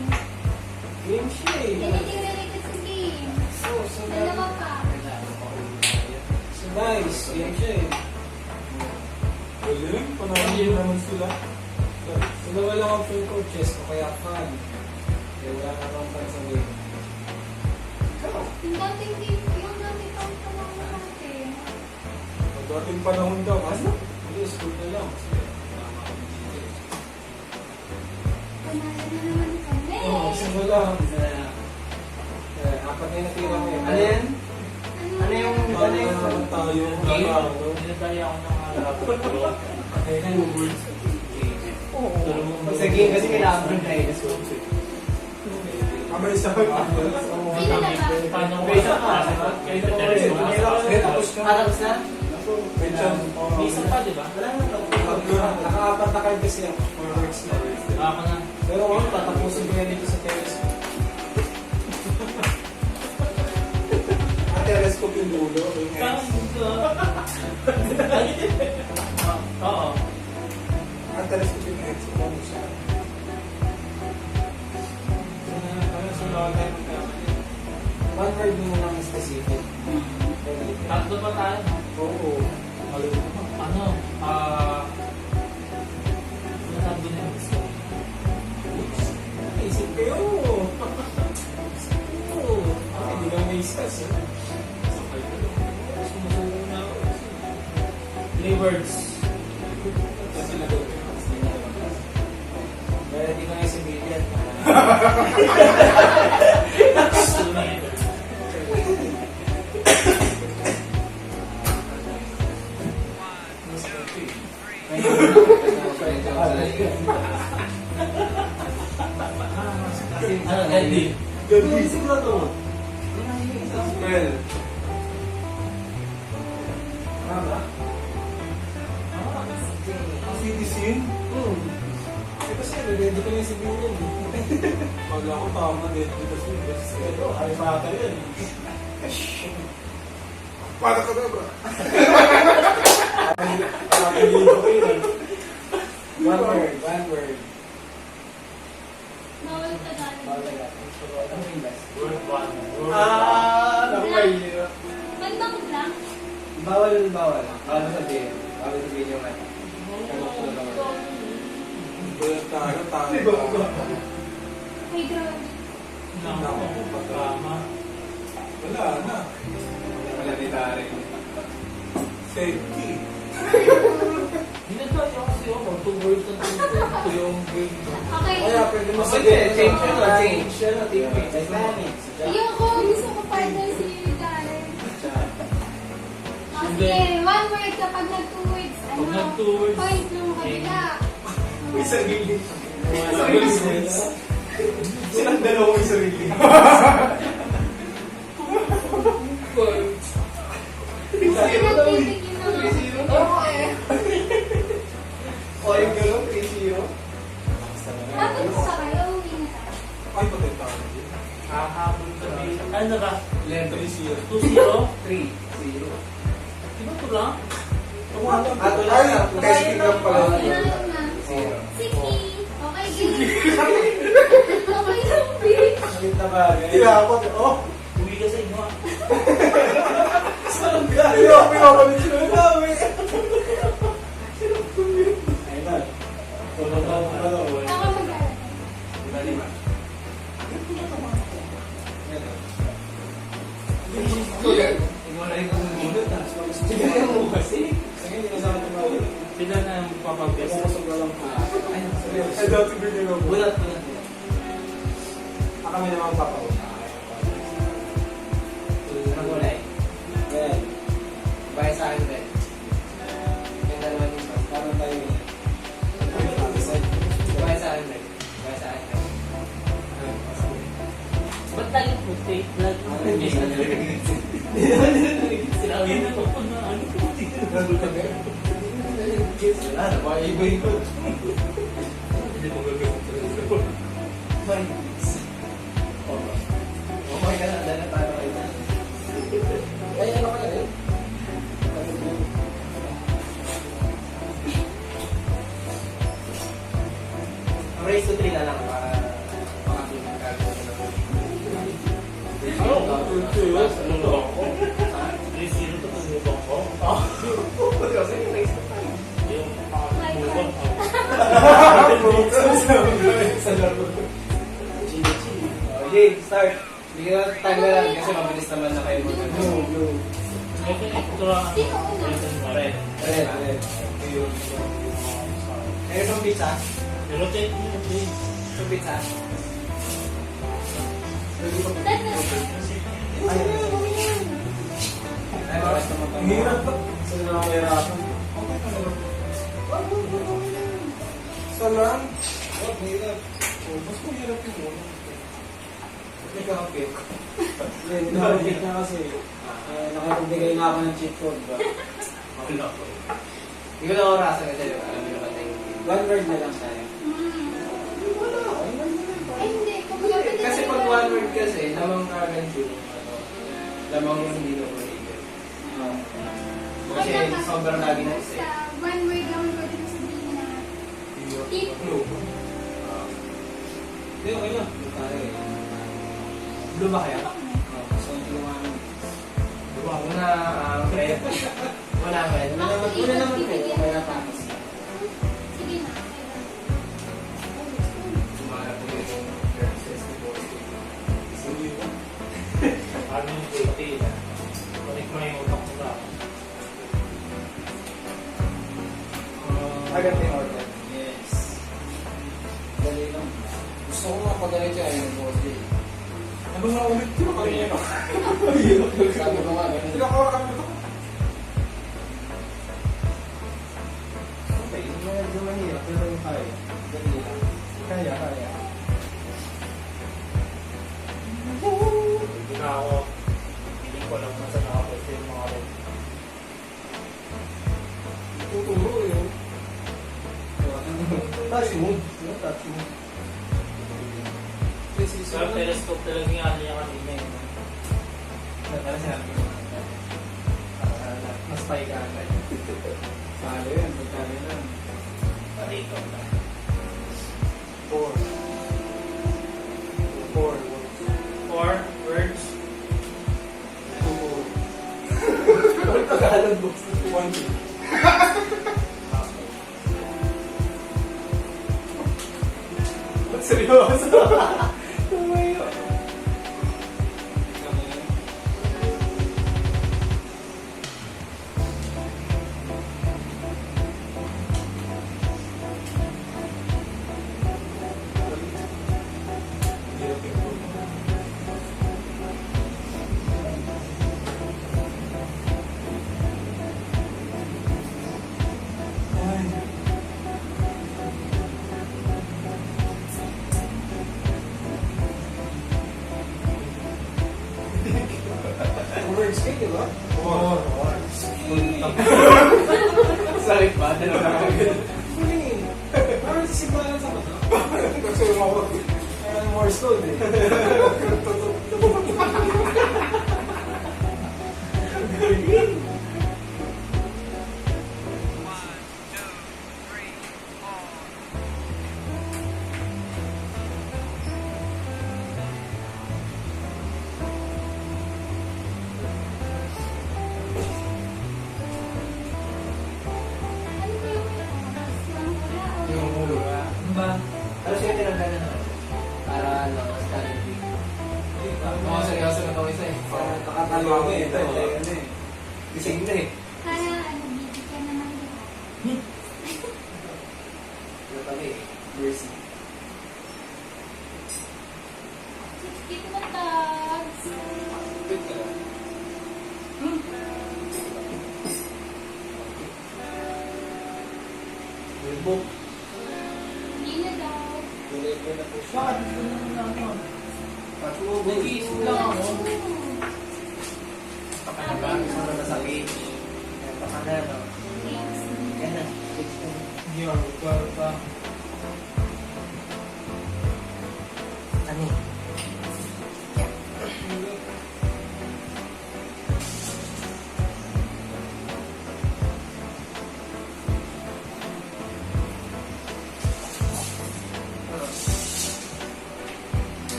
[SPEAKER 5] Game siya eh.
[SPEAKER 4] Anything related to game.
[SPEAKER 5] So,
[SPEAKER 4] Dalawa pa.
[SPEAKER 5] so nice. Game siya eh.
[SPEAKER 1] Galing, panahon naman sila.
[SPEAKER 5] So, dalawa lang ang film coaches o kaya fan. Kaya wala na akong fan sa game. Ikaw.
[SPEAKER 4] Yung dating game, yung dating pang tanong natin.
[SPEAKER 1] Dating panahon daw. Ano?
[SPEAKER 5] Hindi, school na lang. Kasi, tama ako dito eh.
[SPEAKER 4] Panalo na naman kami.
[SPEAKER 5] Oo, simula. Apat na yung natira mo eh. Ano yan? Ano yung...
[SPEAKER 1] Paano naman tayo?
[SPEAKER 3] Game?
[SPEAKER 1] Ano?
[SPEAKER 3] Dinadaya ako ng alaga.
[SPEAKER 5] Kailan yung words?
[SPEAKER 3] Oo.
[SPEAKER 5] Sa game kasi kailangan mo na eh.
[SPEAKER 1] May isa pa.
[SPEAKER 4] Sino na ba?
[SPEAKER 3] Paano ko
[SPEAKER 5] May isa pa.
[SPEAKER 3] Kaya sa telepono.
[SPEAKER 5] Tapos na? Tapos na?
[SPEAKER 1] May chance.
[SPEAKER 3] May isa pa, di ba?
[SPEAKER 5] Wala na. Nakaapat na kayo kasi ako. 4 words na.
[SPEAKER 3] Ako na.
[SPEAKER 5] Pero ako, tatapusin ko yan dito sa terrace. bawal tayo magkamali. One word mo na lang specific.
[SPEAKER 3] Tatlo pa tayo.
[SPEAKER 5] Oo.
[SPEAKER 3] Ano? Ano sabi na yung gusto?
[SPEAKER 5] Isip kayo. Hindi ka may stress. Sumusunod na ako.
[SPEAKER 3] 3 words.
[SPEAKER 5] Kasi nagawin. Kaya di ka nga civilian.
[SPEAKER 3] Gusto na ito. Ano, Eddie?
[SPEAKER 5] Gabi siguro. Well. Tama. Citizen? Kasi nag-edit ko yung civilian. Pag ako tawag na edit kasi ito, ay bata yan. Para ka ba ba? One word, one word.
[SPEAKER 4] Bawal Tagalog.
[SPEAKER 5] Ano yung best?
[SPEAKER 3] Word 1.
[SPEAKER 5] Napahirap.
[SPEAKER 4] Bandang lang.
[SPEAKER 5] Bawal. Bawal sabihin. Bawal sabihin yung ano.
[SPEAKER 4] Ay, grabe.
[SPEAKER 3] Tama.
[SPEAKER 1] Wala na.
[SPEAKER 5] Planetary.
[SPEAKER 1] Safety.
[SPEAKER 3] Ginagawa kasi ako, 2 words na ito yung game.
[SPEAKER 4] Okay.
[SPEAKER 5] Kaya pwede mo sabihin. Change yun. Change yun. Titanic.
[SPEAKER 4] Ayoko, gusto ko partner si Darren. Oh,
[SPEAKER 3] Hindi.
[SPEAKER 4] sige, one word kapag nag-2 words. Ano?
[SPEAKER 3] Pag nag-2 words,
[SPEAKER 4] Point ng kabila.
[SPEAKER 5] May sarili. Silang dalawa may sarili.
[SPEAKER 4] Kasi nagtitigil na ako. Oo eh.
[SPEAKER 5] O yung gano'n, 3-0.
[SPEAKER 4] Tapos sa kayo, uwi na tayo.
[SPEAKER 1] Ay, patay tayo.
[SPEAKER 3] Hahabol kami. Ano ba?
[SPEAKER 1] 3-0.
[SPEAKER 3] 2-0?
[SPEAKER 5] 3-0.
[SPEAKER 3] Diba ito lang?
[SPEAKER 5] Ato lang. Testing lang pala.
[SPEAKER 4] Okay na lang na.
[SPEAKER 5] Zero.
[SPEAKER 4] Sige. Okay, game. Okay lang, bitch.
[SPEAKER 5] Salit na bagay. Tinapot. Oh!
[SPEAKER 3] Uwi ka sa inyo ah.
[SPEAKER 5] Saan ka? Hindi ako pinapabit sila na namin. Ayun na. Tulog na ako.
[SPEAKER 4] Ako mag-aaral.
[SPEAKER 5] 5. Ikaw na yung bumulot na. Sige mo kasi. Sige, hindi na sa akin tumawag.
[SPEAKER 3] Sila na yung papabes.
[SPEAKER 5] Pumasok na lang po. Ay, dati bigyan ako.
[SPEAKER 3] Bulat.
[SPEAKER 5] Kami naman papawag. Anong kulay? Red. Bye sa akin, red. Yung dalawa dito. Parang tayo yun. Bye sa akin, red. Bye sa akin, red.
[SPEAKER 3] Ba't tayo puti? Hindi sinabi na ito po na ano po.
[SPEAKER 5] Wala na, baka iba-iba.
[SPEAKER 3] Hindi ko gagawin.
[SPEAKER 5] Okay ka na, dahil tayo kayo na. Ay, ano ka na rin? Raise to 3 na lang para makatulong ka.
[SPEAKER 3] Ano? Ano ba ako? 3-0 to kung ba ako?
[SPEAKER 5] Kasi yung raise to 3.
[SPEAKER 3] Yung
[SPEAKER 5] Sa laro. Okay, start. Hindi ka time na lang kasi mabilis naman na kayo mag- Go.
[SPEAKER 4] Sino una?
[SPEAKER 3] Red.
[SPEAKER 5] Red. Meron ng pizza?
[SPEAKER 3] Rotate mo yung play.
[SPEAKER 5] Yung pizza?
[SPEAKER 4] That's
[SPEAKER 5] Ay, oras naman tayo.
[SPEAKER 1] Hirap ba?
[SPEAKER 5] Saan na ako hirapan?
[SPEAKER 1] Salam.
[SPEAKER 5] Oh, hirap.
[SPEAKER 1] Oh, mas mahirap yun. oh.
[SPEAKER 5] Nagkakapit. Hindi, nakapit na kasi. Nakapagbigay na ako ng cheat code ba?
[SPEAKER 3] Wala ko.
[SPEAKER 5] Hindi ko na orasan kasi alam mo naman tayo. One word na lang tayo.
[SPEAKER 4] Ay, hindi. Kumagapit na
[SPEAKER 5] Kasi
[SPEAKER 4] tayo.
[SPEAKER 5] pag one word kasi, lamang kagad yung lamang yung hindi na ulitin. Kasi
[SPEAKER 4] Okay lang,
[SPEAKER 5] sobrang lagi na isa.
[SPEAKER 4] Sa one word lang, pwede mo sabihin na tip.
[SPEAKER 5] Hindi, okay lang. Tayo eh.
[SPEAKER 2] Blue ba kaya?
[SPEAKER 5] So, tulungan.
[SPEAKER 2] Wow, una, red. Wala red. Una naman red. Kaya tapos.
[SPEAKER 4] Sige na. Kaya.
[SPEAKER 2] Sumara po yung versus ni Boss.
[SPEAKER 5] Sige po.
[SPEAKER 3] Ano yung safety na? Balik mo yung utak mo na.
[SPEAKER 2] Agad na yung order.
[SPEAKER 5] Yes. Dali lang. Gusto ko mapadali siya yung Boss J. Ano nga ulit yun? Kanina. Sabi ko nga, ganun. Tinakawa kami ito.
[SPEAKER 2] Okay, medyo mahirap pero yung kaya. Dali lang. Kaya.
[SPEAKER 3] Hindi na ako. Hindi ko alam na sa nakapwede yung mga red.
[SPEAKER 5] Tuturo yun.
[SPEAKER 2] Touch move. Touch move.
[SPEAKER 3] Pero telescope talaga yung ano niya kanina eh.
[SPEAKER 2] Para sinabi ko. Mas spy ka agad.
[SPEAKER 5] Palo yan, magkano yan.
[SPEAKER 3] Dito na.
[SPEAKER 5] 4.
[SPEAKER 3] 4 words.
[SPEAKER 5] 2.
[SPEAKER 2] Tagalog books.
[SPEAKER 5] 1. Ba't seryoso? Tumayo. Words kayo, di ba?
[SPEAKER 2] Sorry ba? Dalawa na agad.
[SPEAKER 5] Parang sisimbahan sa mata. Kasi yung ako, kailangan Morse code eh.
[SPEAKER 4] Ano ba yung oras? Yung wala o
[SPEAKER 2] Yung ulo. Ano ba? Pero siya tinanggal na naman. Para ano, strategy. Oo, seryoso na kawin sa'yo.
[SPEAKER 5] Nakatalo ako eh. Ito eh.
[SPEAKER 2] Gising na eh.
[SPEAKER 4] Kaya ano, bibigyan na ng lahat.
[SPEAKER 2] Ano pala eh? Mercy.
[SPEAKER 4] Keep mo tags.
[SPEAKER 5] Wait ka lang.
[SPEAKER 2] Wilbook.
[SPEAKER 4] Hindi na daw.
[SPEAKER 5] Deliver na po siya.
[SPEAKER 3] Bakit? Ano na ako?
[SPEAKER 2] Patulog.
[SPEAKER 3] Nag-iisip lang ako.
[SPEAKER 2] Pakanabahan mo na sa page. Pakana, no? Yan na.
[SPEAKER 3] Hindi ako. Pa.
[SPEAKER 2] Ano eh?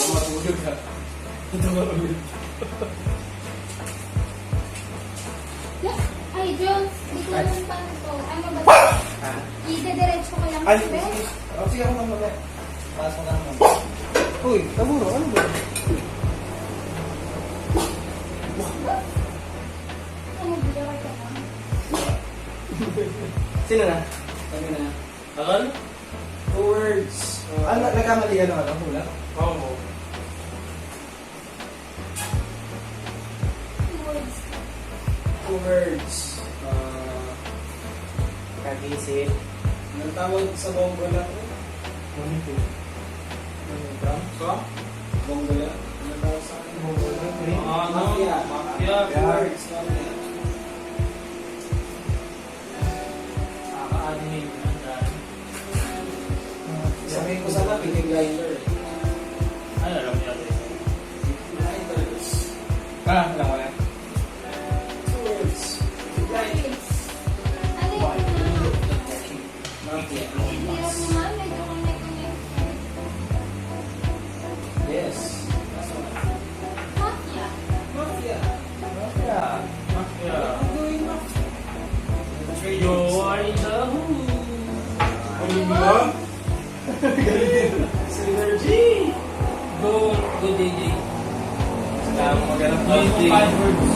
[SPEAKER 5] Matulog ka. Ito nga ulit.
[SPEAKER 4] Ay, Jones, di ko alam paano to. Ano ba?
[SPEAKER 2] Ah.
[SPEAKER 4] Ida-diretso ko lang
[SPEAKER 2] Ay,
[SPEAKER 4] sa bed.
[SPEAKER 2] sige ako naman ulit. Pasok na naman. Uy, taburo, ano ba?
[SPEAKER 4] Ano, bigaway ka lang?
[SPEAKER 2] Sino na?
[SPEAKER 5] Kami na.
[SPEAKER 3] Tagal?
[SPEAKER 5] 2 words.
[SPEAKER 2] Ano, nagkamali ano, hula?
[SPEAKER 3] Oo.
[SPEAKER 4] Words.
[SPEAKER 5] 2 words.
[SPEAKER 2] Kagising.
[SPEAKER 5] Anong tawag sa Bongola? Sa? Bongola? Anong tawag sa akin? Bongola?
[SPEAKER 3] Ano?
[SPEAKER 5] Mafia.
[SPEAKER 3] Mafia.
[SPEAKER 5] 2 words. Mafia.
[SPEAKER 3] Nakaka-anime yun. Ang dami.
[SPEAKER 5] Sabihin ko sana, Peaky Blinder.
[SPEAKER 3] Ay, alam niya rin.
[SPEAKER 5] Peaky Blinders.
[SPEAKER 2] Alam ko na.
[SPEAKER 5] 2 words. Peaky Blinders.
[SPEAKER 4] Ano yung
[SPEAKER 5] Mafia.
[SPEAKER 4] hirap naman, medyo connect.
[SPEAKER 5] Synergy!
[SPEAKER 3] Go DJ.
[SPEAKER 2] Magandang
[SPEAKER 3] Gawin mo 5 words.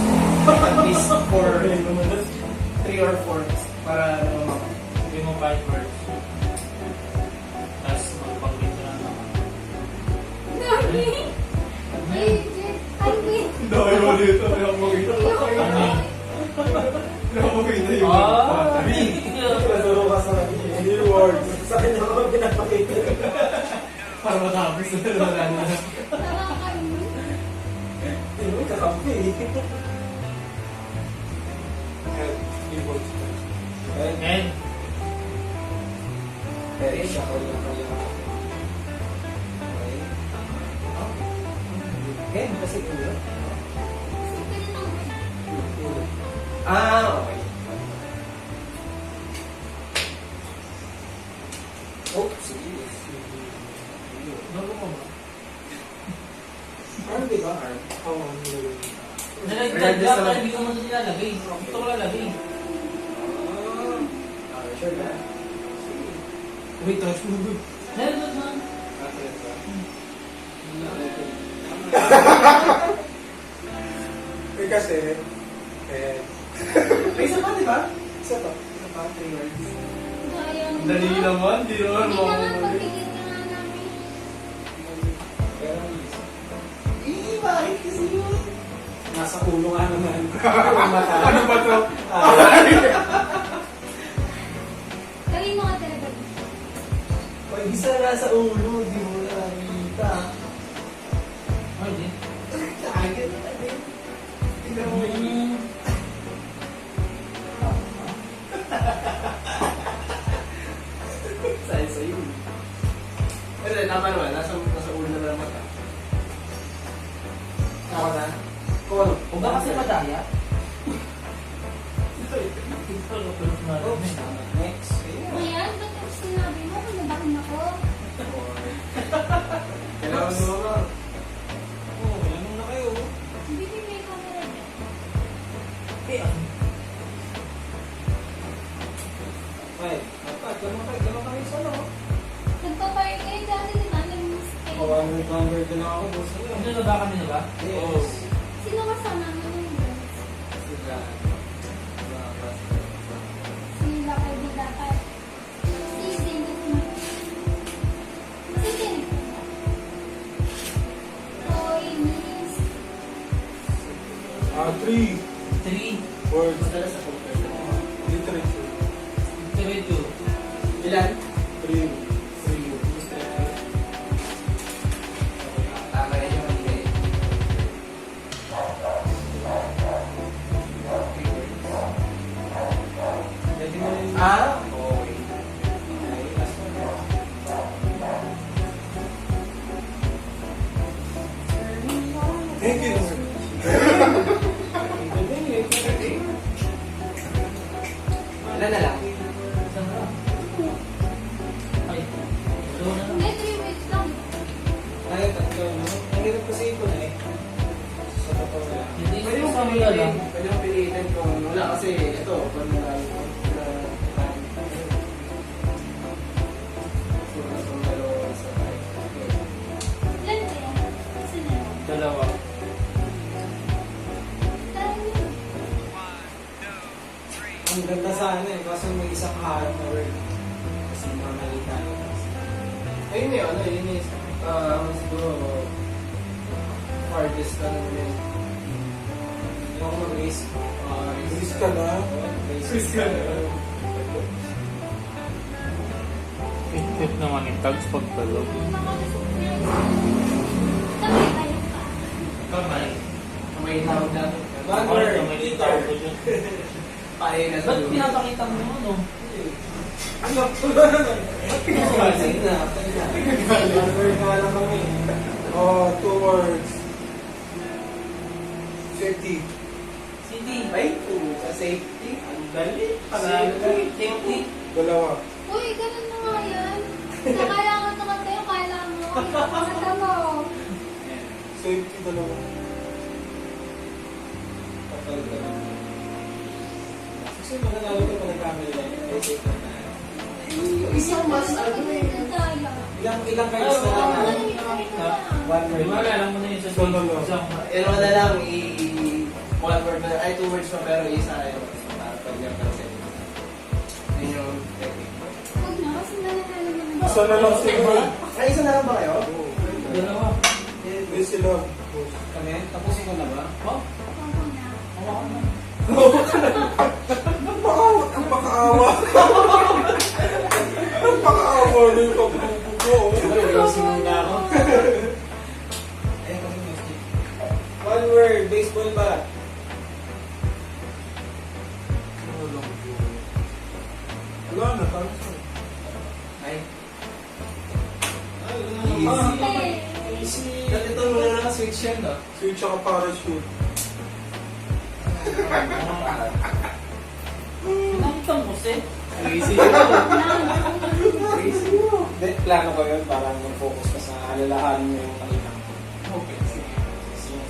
[SPEAKER 2] At least 3 or 4 para ano,
[SPEAKER 3] Gawin mo 5 words. Tapos magpag-dito na naman.
[SPEAKER 4] Nami! Ay, ay, wait.
[SPEAKER 5] Dahil mo dito, kaya mo kita.
[SPEAKER 3] Ano yun?
[SPEAKER 5] Kaya mo kita yung
[SPEAKER 3] Ah!
[SPEAKER 5] Nasuro ka sa hindi words. Sa kanya ko pinapakita. Para matapos na wala na.
[SPEAKER 4] Nakakainis.
[SPEAKER 5] Hindi mo kakampi.
[SPEAKER 3] And,
[SPEAKER 2] Pero siya ko yung Okay, kasi ulo.
[SPEAKER 4] Sige na lang.
[SPEAKER 2] Okay. Oh, sige.
[SPEAKER 3] bago mo ba?
[SPEAKER 2] Arm, di ba? Arm.
[SPEAKER 5] Oo.
[SPEAKER 3] Nalagdag ka, pero hindi ko mo ito nilalagay. Ito ko lalagay.
[SPEAKER 2] Sure na. Wait, touch mo.
[SPEAKER 3] Nalagdag man.
[SPEAKER 5] Eh kasi,
[SPEAKER 2] May isa pa, di ba?
[SPEAKER 5] isa pa.
[SPEAKER 2] Isa pa, 3 words.
[SPEAKER 4] Sayang.
[SPEAKER 2] Dali naman, di naman
[SPEAKER 4] Hindi
[SPEAKER 2] mo.
[SPEAKER 4] naman pagpigil na nga namin.
[SPEAKER 2] Bakit kasi yun?
[SPEAKER 5] Nasa ulo nga naman.
[SPEAKER 2] Ano ba to?
[SPEAKER 4] Gawin mo ka talaga.
[SPEAKER 2] Pag isa nasa ulo, di mo na nakikita.
[SPEAKER 3] Ay, di.
[SPEAKER 2] Agad na din. Tingnan mo yun. Sa'yo sa'yo. Pero tama naman, nasa ulo na naman ka. Ako na? Kung ano?
[SPEAKER 3] Huwag ba kasi madaya? Ito na personal.
[SPEAKER 2] Next.
[SPEAKER 4] Ayan, ba't yung sinabi mo? Kinabahan ako.
[SPEAKER 2] Kailangan mo mga.
[SPEAKER 5] Oo, yan na kayo.
[SPEAKER 4] Hindi may camera dyan.
[SPEAKER 5] Ay, dapat, gano'n kami sa ano.
[SPEAKER 4] Nagpapark kayo dati, di ba? Nag-mistake.
[SPEAKER 5] Oo, ano yung camera din ako. boss.
[SPEAKER 3] Ano na ba kami na ba?
[SPEAKER 5] Yes.
[SPEAKER 4] Sino kasama mo yung girls?
[SPEAKER 2] Sila.
[SPEAKER 4] Sila kayo di dapat. Si Zenith mo. Si Zenith mo. Toy, Miss.
[SPEAKER 5] 3
[SPEAKER 3] 3.
[SPEAKER 5] words.
[SPEAKER 2] Madalas ako.
[SPEAKER 5] Literature.
[SPEAKER 3] 3, 2.
[SPEAKER 2] Ilan?
[SPEAKER 5] 3.
[SPEAKER 2] Tama yan yung mali.
[SPEAKER 5] Pwede mo rin.
[SPEAKER 2] Okay.
[SPEAKER 5] Thank you.
[SPEAKER 2] Ilan na lang?
[SPEAKER 3] Saan ka? Ay, ito na lang.
[SPEAKER 4] Hindi, 3 weeks lang.
[SPEAKER 5] Ay, tatlo, no? Ang hirap kasi ito na eh. Sa totoo lang.
[SPEAKER 3] Hindi
[SPEAKER 2] Pwede mo
[SPEAKER 3] ko sa mga lang.
[SPEAKER 2] pilitin. Pwede mo pilitin kung wala kasi ito. Pag nalaman ko.
[SPEAKER 4] Ilan kaya? Kasi na.
[SPEAKER 3] Dalawa.
[SPEAKER 4] Tayo.
[SPEAKER 5] Ang ganda sana eh, kaso may isang harap na word. Kasi mamali tayo.
[SPEAKER 2] Ayun eh, ano yun is, siguro, farthest ka naman yun. Yung ako mag-race.
[SPEAKER 5] Risk ka na.
[SPEAKER 2] Race ka na.
[SPEAKER 3] Tip naman yung tags pagtalog.
[SPEAKER 4] Makakasurprise. Tabi tayo pa.
[SPEAKER 3] Kamay.
[SPEAKER 2] May tawag natin.
[SPEAKER 5] One
[SPEAKER 3] Kamay,
[SPEAKER 5] word.
[SPEAKER 3] kamay yung tawag ko dyan.
[SPEAKER 2] Pahay na sa
[SPEAKER 3] Ba't
[SPEAKER 2] dulo.
[SPEAKER 3] pinapakita mo ano?
[SPEAKER 5] Ano? Pinapakita na.
[SPEAKER 2] na.
[SPEAKER 5] One word nga lang kami. Oh, 2 words. Safety.
[SPEAKER 3] City.
[SPEAKER 2] Ay, sa safety. Ang dali.
[SPEAKER 3] Safety.
[SPEAKER 5] Dalawa.
[SPEAKER 4] Uy, ganun na nga yan. Nakayangan naman tayo, kala mo. Kala mo.
[SPEAKER 5] Safety, dalawa. Patay ka lang. Kasi mananalo ka pa nagkamali lang. Ay, safe na tayo.
[SPEAKER 2] Isang mas ano eh.
[SPEAKER 4] Tayo.
[SPEAKER 5] ilang cards na lang. One word.
[SPEAKER 3] Diba, alam mo na yun sa isang
[SPEAKER 5] Pero na lang, one word na, ay 2 words pa pero isa yun. Para pag yung kasi. Yun yung technique.
[SPEAKER 4] Huwag na, kasi nananalo naman.
[SPEAKER 1] Isa na lang sila.
[SPEAKER 5] Ay, isa na lang ba kayo?
[SPEAKER 3] dalawa.
[SPEAKER 1] Hindi sila.
[SPEAKER 5] Kami? Tapusin ko na ba?
[SPEAKER 3] Oh,
[SPEAKER 4] Huwag na.
[SPEAKER 1] Ang pakaawa. Ang pakaawa na yung pagbubo ko.
[SPEAKER 5] Sinuga ako. One word, baseball bat.
[SPEAKER 1] Wala na, talo siya.
[SPEAKER 5] Ay.
[SPEAKER 4] Okay.
[SPEAKER 5] Easy. Dati ito muna na switch yan, no?
[SPEAKER 1] Switch ako parachute.
[SPEAKER 3] nakita mo si?
[SPEAKER 5] Crazy. Crazy. Hindi, plano ko yun para mag-focus ka sa alalahanin mo yung kanina. Okay.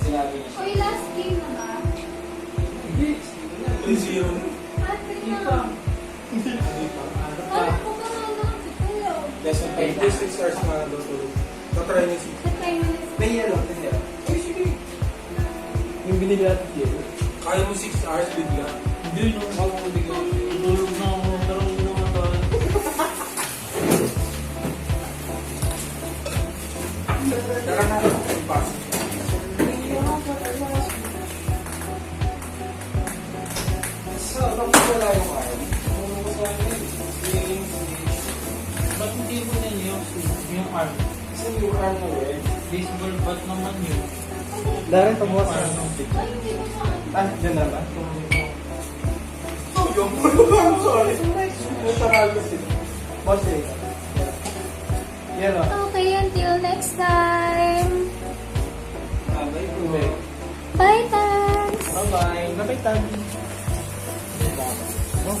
[SPEAKER 5] Sinabi niya siya.
[SPEAKER 4] Uy, last game na ba?
[SPEAKER 5] Hindi.
[SPEAKER 1] 3-0 na.
[SPEAKER 4] Patrick na. Alam ko ba nga na? Hello.
[SPEAKER 5] Lesson 5.
[SPEAKER 1] 6 hours na natulog. Tatry niya 6.
[SPEAKER 4] Natry mo na sa...
[SPEAKER 5] May yellow. May yellow. Ay, sige. Yung binili natin yellow.
[SPEAKER 1] Kaya mo 6 hours bigla.
[SPEAKER 3] Hindi, no.
[SPEAKER 5] Huwag mo bigyan.
[SPEAKER 3] Tulog na ako. Tarong mo naman tayo.
[SPEAKER 1] Kaya na yung pass.
[SPEAKER 5] So, bakit wala yung arm? Ano ko sa akin? Swing,
[SPEAKER 3] Ba't hindi mo na yung arm?
[SPEAKER 5] kasi yung arm na word.
[SPEAKER 3] Baseball bat naman yun.
[SPEAKER 5] Darin pabukas
[SPEAKER 3] Arm
[SPEAKER 5] na.
[SPEAKER 3] ng big.
[SPEAKER 4] Ay, hindi ko sa...
[SPEAKER 5] Ah, dyan na ba?
[SPEAKER 1] Oh, yung sorry. Natarago sila.
[SPEAKER 5] Boss, eh. Yan o.
[SPEAKER 4] Okay, until next time.
[SPEAKER 5] Bye-bye.
[SPEAKER 4] Bye, thanks.
[SPEAKER 5] Bye-bye. Bye-bye, Tabi.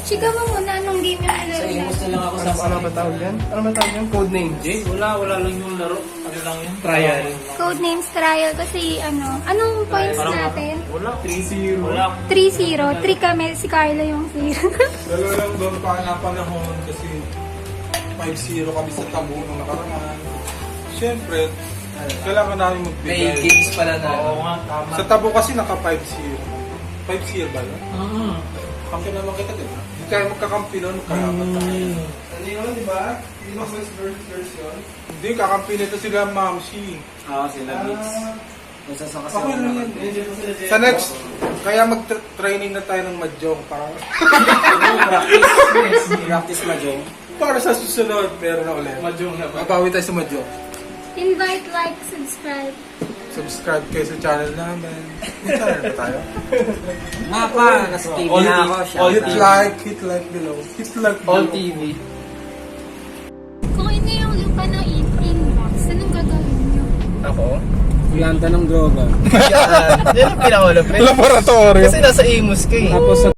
[SPEAKER 4] Chika mo muna anong game yung alaro natin.
[SPEAKER 3] lang ako sa
[SPEAKER 5] Ano ba tawag yan? Ano ba tawag yan? Code name?
[SPEAKER 3] Wala lang yung laro. Ano lang yun?
[SPEAKER 5] Trial.
[SPEAKER 4] Codenames trial kasi anong points natin?
[SPEAKER 3] Wala.
[SPEAKER 5] 3-0.
[SPEAKER 3] Wala.
[SPEAKER 4] 3-0. 3 kami, si Carlo yung 0.
[SPEAKER 1] Dalawa lang doon pa na panahon kasi 5-0 kami sa tabo nung nakaraan. Siyempre, kailangan namin
[SPEAKER 5] May
[SPEAKER 1] magbigay.
[SPEAKER 5] games pala na.
[SPEAKER 3] Oo nga, tama.
[SPEAKER 1] Sa tabo kasi naka 5-0. 5-0 ba yun? Kampi naman kita, di ba? Hindi tayo magkakampi nun, magkalaban tayo.
[SPEAKER 5] Ano yun, di ba? Hindi ba first versus yun?
[SPEAKER 1] Hindi, kakampi nito sila Mamshi.
[SPEAKER 5] Oo, sila Beats. Nagsasaka
[SPEAKER 1] Ako yun lang yan. Sa next, kaya mag-training na tayo ng Mahjong para,
[SPEAKER 5] Practice Mahjong.
[SPEAKER 1] para sa susunod, meron na ulit.
[SPEAKER 5] Mahjong na ba?
[SPEAKER 1] Mabawi tayo sa Mahjong.
[SPEAKER 4] Invite, like, subscribe.
[SPEAKER 1] Subscribe kayo sa channel namin. May channel ba tayo?
[SPEAKER 2] Mapa, nasa TV na ako.
[SPEAKER 1] Hit like below. Hit like below.
[SPEAKER 5] All TV.
[SPEAKER 4] Kung ito yung lupa ng inbox, anong gagawin nyo?
[SPEAKER 5] Ako?
[SPEAKER 2] Planta ng droga.
[SPEAKER 5] Yan ang pinakamalapit.
[SPEAKER 1] Laboratorio.
[SPEAKER 5] Kasi nasa Imus ka eh.
[SPEAKER 2] Tapos sa